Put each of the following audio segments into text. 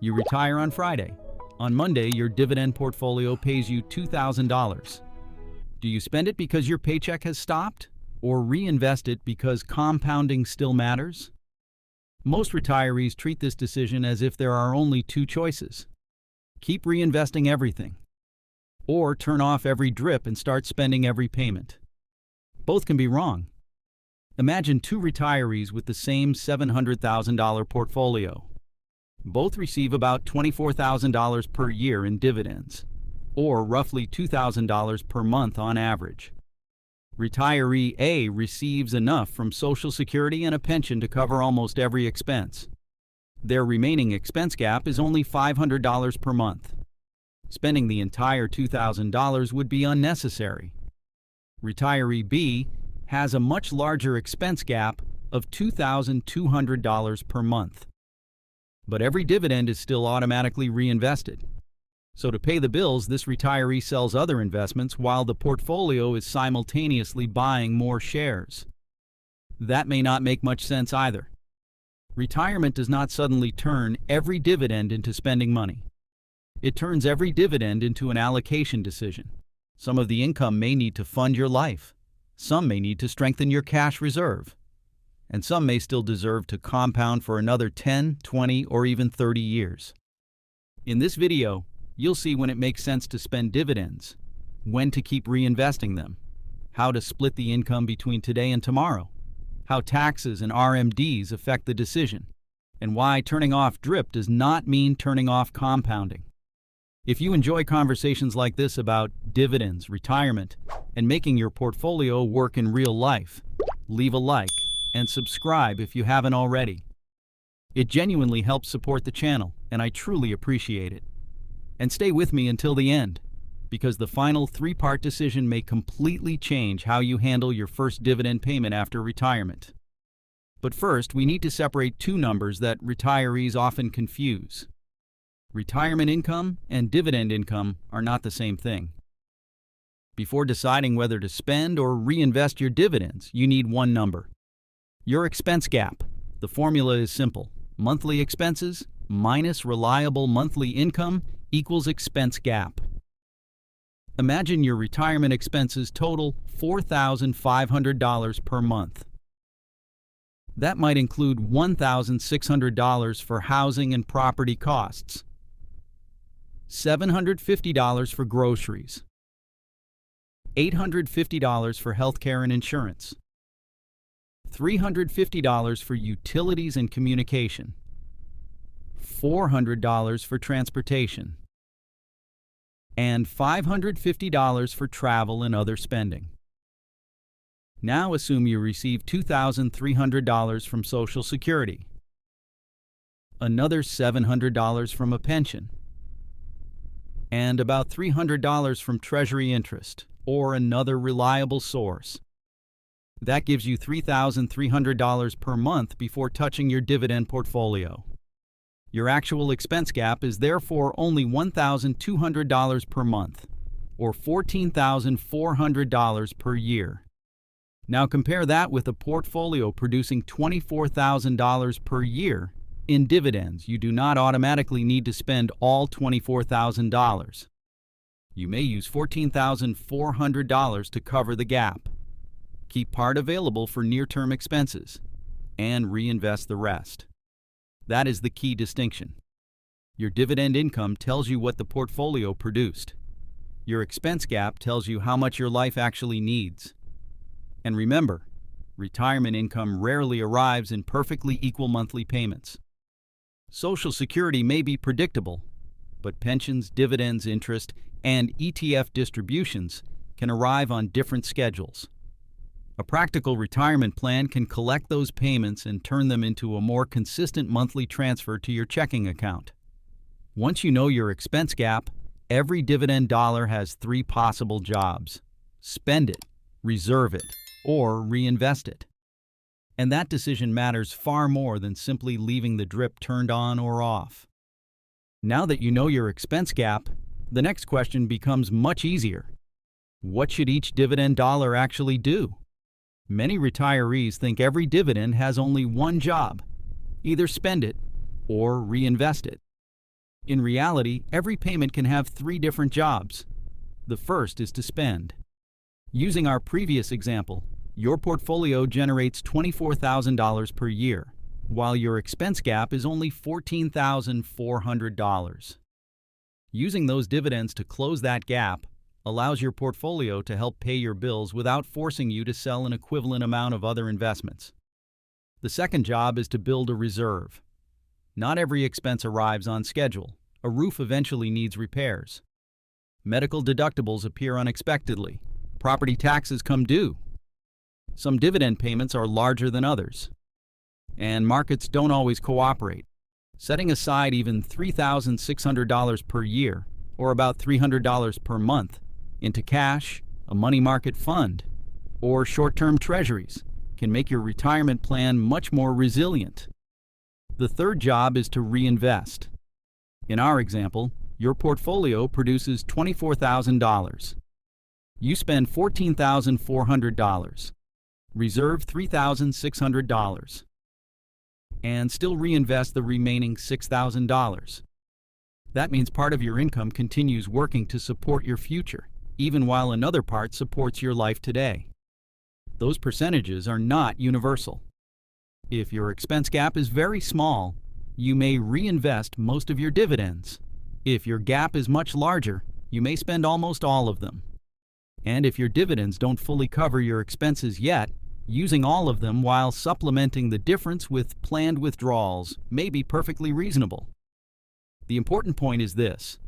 You retire on Friday. On Monday, your dividend portfolio pays you $2,000. Do you spend it because your paycheck has stopped, or reinvest it because compounding still matters? Most retirees treat this decision as if there are only two choices. Keep reinvesting everything, or turn off every drip and start spending every payment. Both can be wrong. Imagine two retirees with the same $700,000 portfolio. Both receive about $24,000 per year in dividends, or roughly $2,000 per month on average. Retiree A receives enough from Social Security and a pension to cover almost every expense. Their remaining expense gap is only $500 per month. Spending the entire $2,000 would be unnecessary. Retiree B has a much larger expense gap of $2,200 per month. But every dividend is still automatically reinvested. So to pay the bills, this retiree sells other investments while the portfolio is simultaneously buying more shares. That may not make much sense either. Retirement does not suddenly turn every dividend into spending money. It turns every dividend into an allocation decision. Some of the income may need to fund your life. Some may need to strengthen your cash reserve. And some may still deserve to compound for another 10, 20, or even 30 years. In this video, you'll see when it makes sense to spend dividends, when to keep reinvesting them, how to split the income between today and tomorrow, how taxes and RMDs affect the decision, and why turning off DRIP does not mean turning off compounding. If you enjoy conversations like this about dividends, retirement, and making your portfolio work in real life, leave a like and subscribe if you haven't already. It genuinely helps support the channel, and I truly appreciate it. And stay with me until the end, because the final three-part decision may completely change how you handle your first dividend payment after retirement. But first, we need to separate two numbers that retirees often confuse. Retirement income and dividend income are not the same thing. Before deciding whether to spend or reinvest your dividends, you need one number: your expense gap. The formula is simple: monthly expenses minus reliable monthly income equals expense gap. Imagine your retirement expenses total $4,500 per month. That might include $1,600 for housing and property costs, $750 for groceries, $850 for healthcare and insurance, $350 for utilities and communication, $400 for transportation, and $550 for travel and other spending. Now assume you receive $2,300 from Social Security, another $700 from a pension, and about $300 from Treasury interest or another reliable source. That gives you $3,300 per month before touching your dividend portfolio. Your actual expense gap is therefore only $1,200 per month, or $14,400 per year. Now compare that with a portfolio producing $24,000 per year in dividends. You do not automatically need to spend all $24,000. You may use $14,400 to cover the gap. Keep part available for near-term expenses, and reinvest the rest. That is the key distinction. Your dividend income tells you what the portfolio produced. Your expense gap tells you how much your life actually needs. And remember, retirement income rarely arrives in perfectly equal monthly payments. Social Security may be predictable, but pensions, dividends, interest, and ETF distributions can arrive on different schedules. A practical retirement plan can collect those payments and turn them into a more consistent monthly transfer to your checking account. Once you know your expense gap, every dividend dollar has three possible jobs: spend it, reserve it, or reinvest it. And that decision matters far more than simply leaving the drip turned on or off. Now that you know your expense gap, the next question becomes much easier. What should each dividend dollar actually do? Many retirees think every dividend has only one job: either spend it or reinvest it. In reality, every payment can have three different jobs. The first is to spend. Using our previous example, your portfolio generates $24,000 per year, while your expense gap is only $14,400. Using those dividends to close that gap allows your portfolio to help pay your bills without forcing you to sell an equivalent amount of other investments. The second job is to build a reserve. Not every expense arrives on schedule. A roof eventually needs repairs. Medical deductibles appear unexpectedly. Property taxes come due. Some dividend payments are larger than others. And markets don't always cooperate. Setting aside even $3,600 per year, or about $300 per month, into cash, a money market fund, or short-term treasuries can make your retirement plan much more resilient. The third job is to reinvest. In our example, your portfolio produces $24,000. You spend $14,400, reserve $3,600, and still reinvest the remaining $6,000. That means part of your income continues working to support your future, even while another part supports your life today. Those percentages are not universal. If your expense gap is very small, you may reinvest most of your dividends. If your gap is much larger, you may spend almost all of them. And if your dividends don't fully cover your expenses yet, using all of them while supplementing the difference with planned withdrawals may be perfectly reasonable. The important point is this: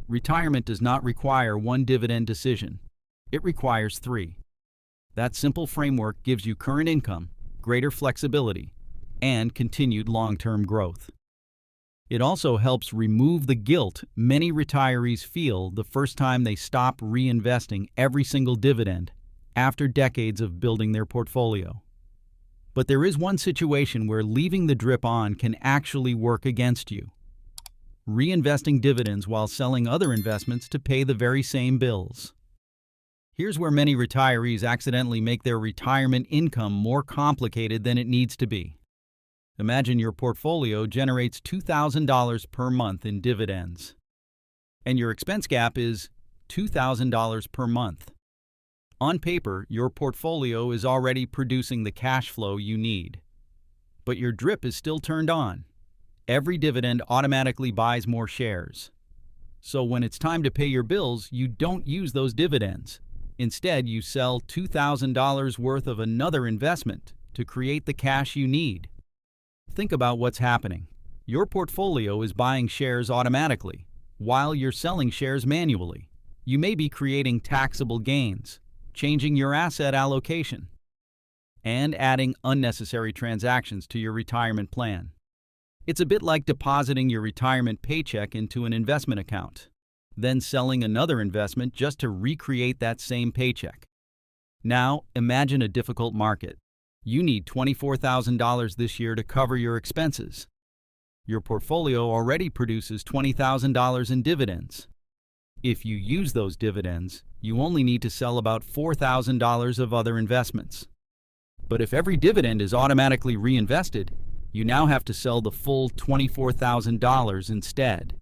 retirement does not require one dividend decision. It requires three. That simple framework gives you current income, greater flexibility, and continued long-term growth. It also helps remove the guilt many retirees feel the first time they stop reinvesting every single dividend after decades of building their portfolio. But there is one situation where leaving the drip on can actually work against you: reinvesting dividends while selling other investments to pay the very same bills. Here's where many retirees accidentally make their retirement income more complicated than it needs to be. Imagine your portfolio generates $2,000 per month in dividends, and your expense gap is $2,000 per month. On paper, your portfolio is already producing the cash flow you need, but your drip is still turned on. Every dividend automatically buys more shares. So when it's time to pay your bills, you don't use those dividends. Instead, you sell $2,000 worth of another investment to create the cash you need. Think about what's happening. Your portfolio is buying shares automatically, while you're selling shares manually. You may be creating taxable gains, changing your asset allocation, and adding unnecessary transactions to your retirement plan. It's a bit like depositing your retirement paycheck into an investment account, then selling another investment just to recreate that same paycheck. Now, imagine a difficult market. You need $24,000 this year to cover your expenses. Your portfolio already produces $20,000 in dividends. If you use those dividends, you only need to sell about $4,000 of other investments. But if every dividend is automatically reinvested, you now have to sell the full $24,000 instead.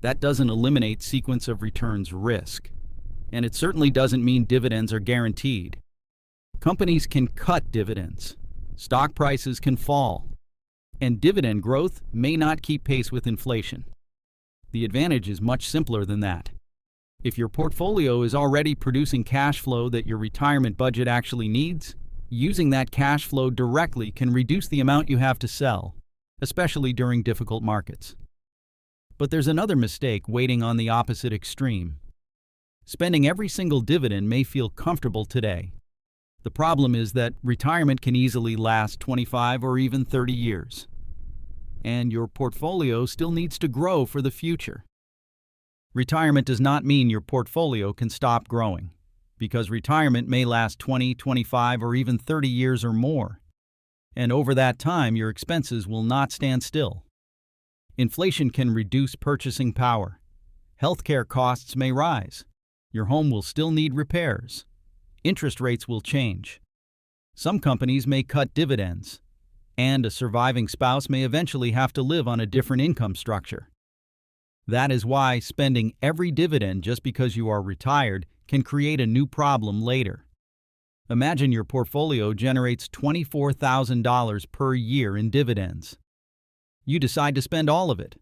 That doesn't eliminate sequence of returns risk, and it certainly doesn't mean dividends are guaranteed. Companies can cut dividends, stock prices can fall, and dividend growth may not keep pace with inflation. The advantage is much simpler than that. If your portfolio is already producing cash flow that your retirement budget actually needs, using that cash flow directly can reduce the amount you have to sell, especially during difficult markets. But there's another mistake waiting on the opposite extreme. Spending every single dividend may feel comfortable today. The problem is that retirement can easily last 25 or even 30 years. And your portfolio still needs to grow for the future. Retirement does not mean your portfolio can stop growing, because retirement may last 20, 25, or even 30 years or more. And over that time, your expenses will not stand still. Inflation can reduce purchasing power. Healthcare costs may rise. Your home will still need repairs. Interest rates will change. Some companies may cut dividends, and a surviving spouse may eventually have to live on a different income structure. That is why spending every dividend just because you are retired can create a new problem later. Imagine your portfolio generates $24,000 per year in dividends. You decide to spend all of it.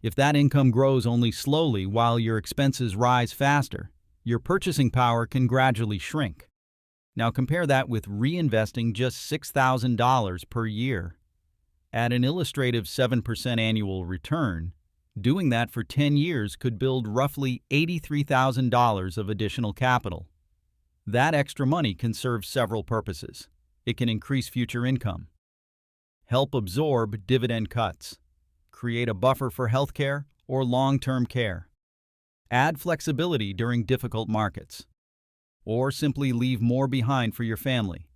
If that income grows only slowly while your expenses rise faster, your purchasing power can gradually shrink. Now compare that with reinvesting just $6,000 per year. At an illustrative 7% annual return, doing that for 10 years could build roughly $83,000 of additional capital. That extra money can serve several purposes. It can increase future income, help absorb dividend cuts, create a buffer for healthcare or long-term care, add flexibility during difficult markets, or simply leave more behind for your family.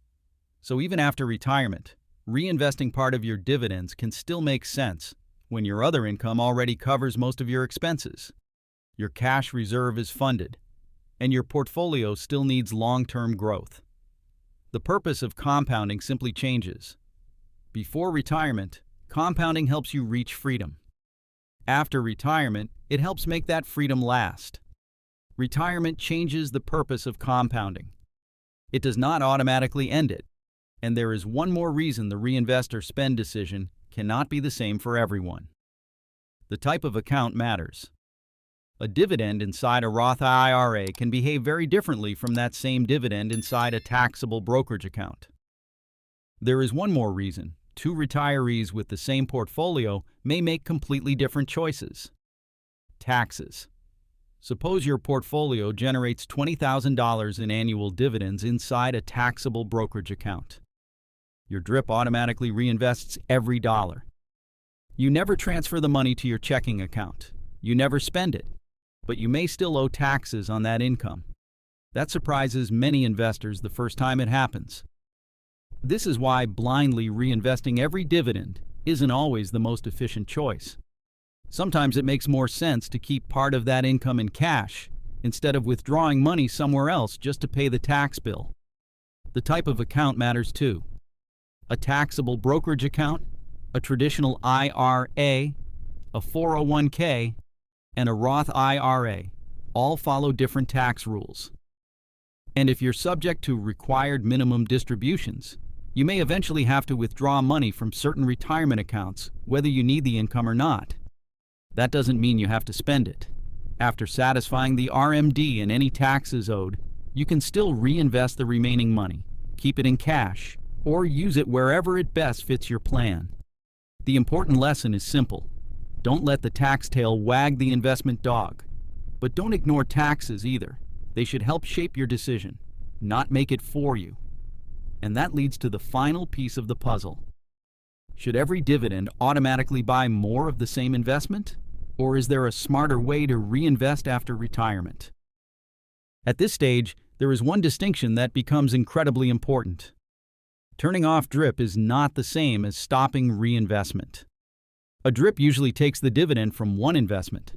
So even after retirement, reinvesting part of your dividends can still make sense when your other income already covers most of your expenses. Your cash reserve is funded, and your portfolio still needs long-term growth. The purpose of compounding simply changes. Before retirement, compounding helps you reach freedom. After retirement, it helps make that freedom last. Retirement changes the purpose of compounding. It does not automatically end it. And there is one more reason the reinvest or spend decision cannot be the same for everyone. The type of account matters. A dividend inside a Roth IRA can behave very differently from that same dividend inside a taxable brokerage account. There is one more reason. Two retirees with the same portfolio may make completely different choices. Taxes. Suppose your portfolio generates $20,000 in annual dividends inside a taxable brokerage account. Your DRIP automatically reinvests every dollar. You never transfer the money to your checking account. You never spend it, but you may still owe taxes on that income. That surprises many investors the first time it happens. This is why blindly reinvesting every dividend isn't always the most efficient choice. Sometimes it makes more sense to keep part of that income in cash instead of withdrawing money somewhere else just to pay the tax bill. The type of account matters too. A taxable brokerage account, a traditional IRA, a 401k, and a Roth IRA all follow different tax rules. And if you're subject to required minimum distributions, you may eventually have to withdraw money from certain retirement accounts, whether you need the income or not. That doesn't mean you have to spend it. After satisfying the RMD and any taxes owed, you can still reinvest the remaining money, keep it in cash, or use it wherever it best fits your plan. The important lesson is simple. Don't let the tax tail wag the investment dog. But don't ignore taxes either. They should help shape your decision, not make it for you. And that leads to the final piece of the puzzle. Should every dividend automatically buy more of the same investment? Or is there a smarter way to reinvest after retirement? At this stage, there is one distinction that becomes incredibly important. Turning off DRIP is not the same as stopping reinvestment. A DRIP usually takes the dividend from one investment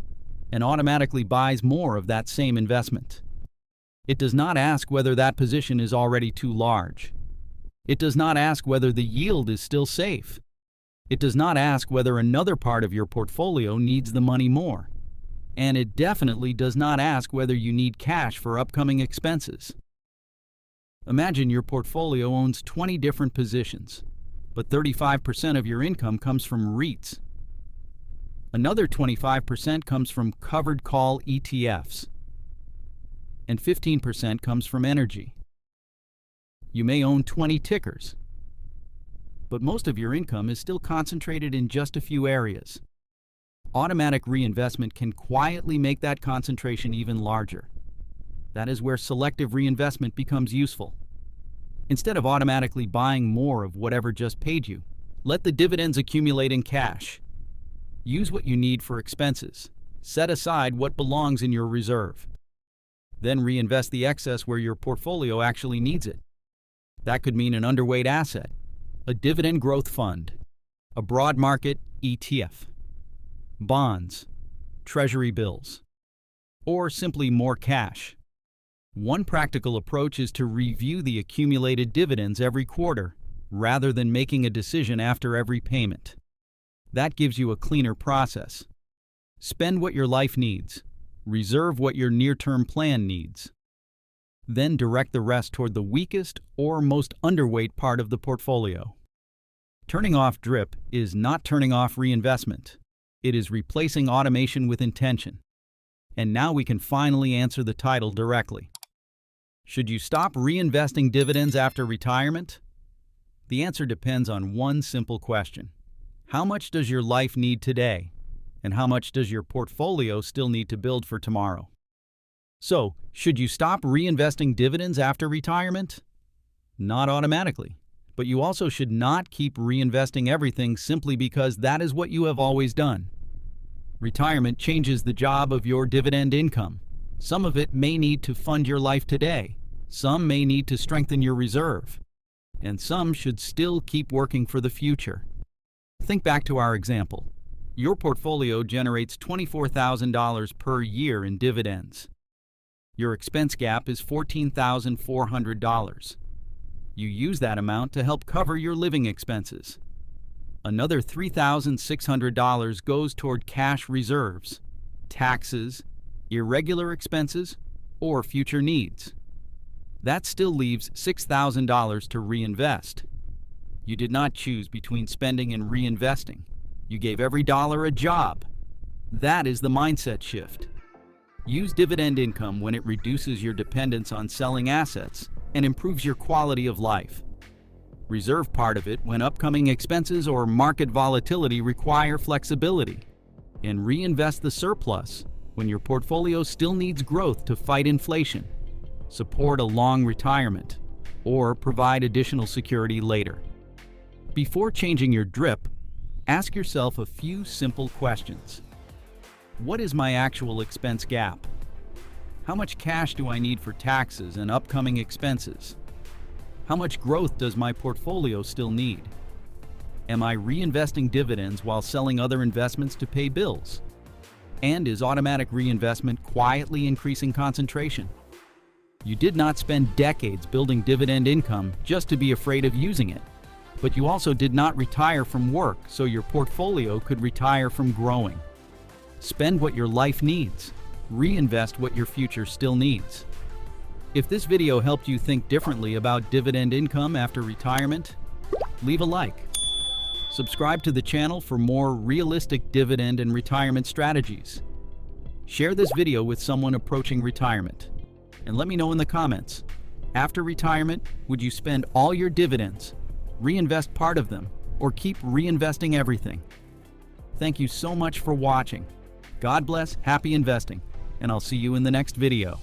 and automatically buys more of that same investment. It does not ask whether that position is already too large. It does not ask whether the yield is still safe. It does not ask whether another part of your portfolio needs the money more. And it definitely does not ask whether you need cash for upcoming expenses. Imagine your portfolio owns 20 different positions, but 35% of your income comes from REITs. Another 25% comes from covered call ETFs, and 15% comes from energy. You may own 20 tickers, but most of your income is still concentrated in just a few areas. Automatic reinvestment can quietly make that concentration even larger. That is where selective reinvestment becomes useful. Instead of automatically buying more of whatever just paid you, let the dividends accumulate in cash. Use what you need for expenses. Set aside what belongs in your reserve. Then reinvest the excess where your portfolio actually needs it. That could mean an underweight asset, a dividend growth fund, a broad market ETF, bonds, treasury bills, or simply more cash. One practical approach is to review the accumulated dividends every quarter, rather than making a decision after every payment. That gives you a cleaner process. Spend what your life needs. Reserve what your near-term plan needs. Then direct the rest toward the weakest or most underweight part of the portfolio. Turning off DRIP is not turning off reinvestment. It is replacing automation with intention. And now we can finally answer the title directly. Should you stop reinvesting dividends after retirement? The answer depends on one simple question. How much does your life need today? And how much does your portfolio still need to build for tomorrow? So, should you stop reinvesting dividends after retirement? Not automatically. But you also should not keep reinvesting everything simply because that is what you have always done. Retirement changes the job of your dividend income. Some of it may need to fund your life today. Some may need to strengthen your reserve. And some should still keep working for the future. Think back to our example. Your portfolio generates $24,000 per year in dividends. Your expense gap is $14,400. You use that amount to help cover your living expenses. Another $3,600 goes toward cash reserves, taxes, irregular expenses, or future needs. That still leaves $6,000 to reinvest. You did not choose between spending and reinvesting. You gave every dollar a job. That is the mindset shift. Use dividend income when it reduces your dependence on selling assets and improves your quality of life. Reserve part of it when upcoming expenses or market volatility require flexibility. And reinvest the surplus when your portfolio still needs growth to fight inflation, support a long retirement, or provide additional security later. Before changing your DRIP, ask yourself a few simple questions. What is my actual expense gap? How much cash do I need for taxes and upcoming expenses? How much growth does my portfolio still need? Am I reinvesting dividends while selling other investments to pay bills? And is automatic reinvestment quietly increasing concentration? You did not spend decades building dividend income just to be afraid of using it. But you also did not retire from work so your portfolio could retire from growing. Spend what your life needs. Reinvest what your future still needs. If this video helped you think differently about dividend income after retirement, leave a like. Subscribe to the channel for more realistic dividend and retirement strategies. Share this video with someone approaching retirement. And let me know in the comments, after retirement, would you spend all your dividends, reinvest part of them, or keep reinvesting everything? Thank you so much for watching. God bless, happy investing, and I'll see you in the next video.